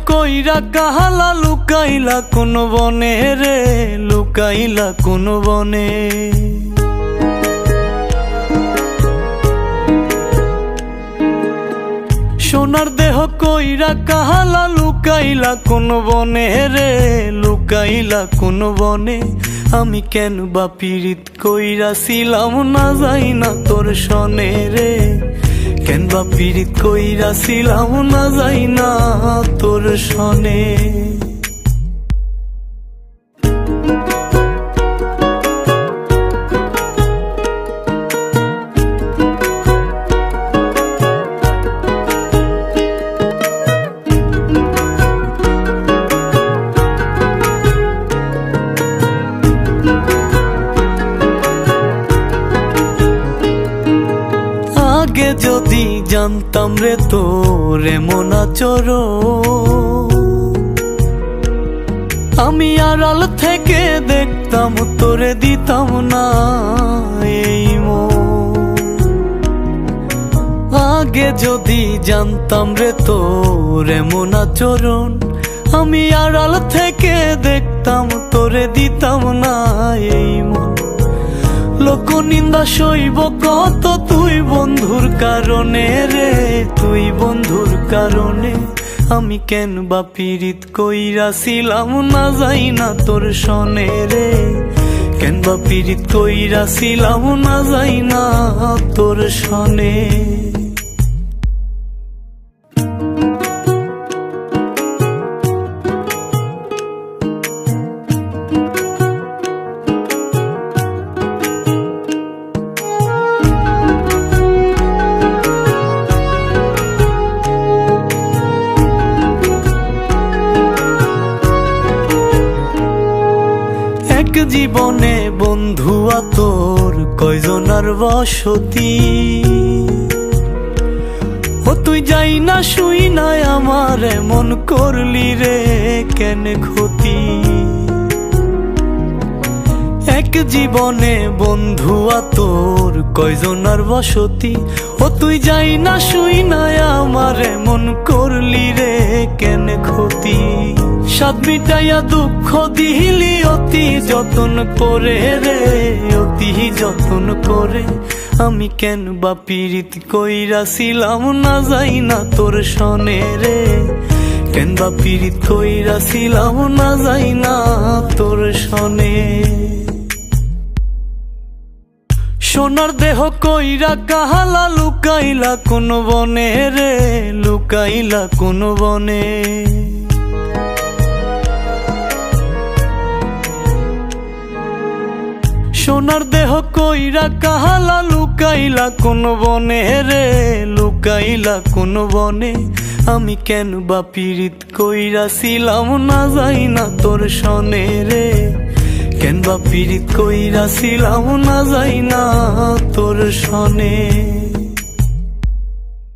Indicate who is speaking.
Speaker 1: কইরা কাহালা লুকাইলা কোন বনে রে, লুকাইলা কোন বনে। সোনার দেহ কইরা কাহালা লুকাইলা কোন বনে রে, লুকাইলা কোন বনে। আমি কেন বা পীড়িত কইরাছিলাম না যাই না তোর সনে রে, কেন বা পীড়িত কইরাছিলাম না যাই না তোর সনে। আগে যদি জানতাম রে তোর এমন আচরণ, আমি আড়াল থেকে দেখতাম তোরে দিতাম না এই মন। আগে যদি জানতাম রে তোর এমন আচরণ, আমি আড়াল থেকে দেখতাম তোরে দিতাম না এই মন। লোক নিন্দা সইব কত তুই বন্ধুর কারণে রে, তুই বন্ধুর কারণে। আমি কেন বা পীড়িত কইরাছিলাম না যাই না তোর সনে রে, কেন বা পীড়িত কইরাছিলাম না যাই না তোর সনে। জীবনে বন্ধুয়া তোর কয়জনার বসতি, ও তুই যাই না শুই নাই আমার এমন করলি রে কেন ক্ষতি। এক জীবনে বন্ধুয়া তোর কয়জনার বসতি, ও তুই যাই না শুই নাই আমার এমন করলি রে কেন ক্ষতি। সাদ মিটাইয়া দুঃখ দিলি অতি যতন করে রে, অতি যতন করে। আমি কেন বা পীড়িত কইরাছিলাম না যাই না তোর সনে রে, কেন বা পীড়িত কইরাছিলাম না যাই না তোর সনে। সোনার দেহ কইরা কাহালা লুকাইলা কোন বনে রে, লুকাইলা কোন বনে। সোনার দেহ কইরা কাহালা লুকাইলা কোন বনে রে, লুকাইলা কোন বনে। আমি কেন বা পীড়িত কইরাছিলাম না যাই না তোর সনে রে, কেন বা পীড়িত কইরাছিলাম না যাই না তোর সনে।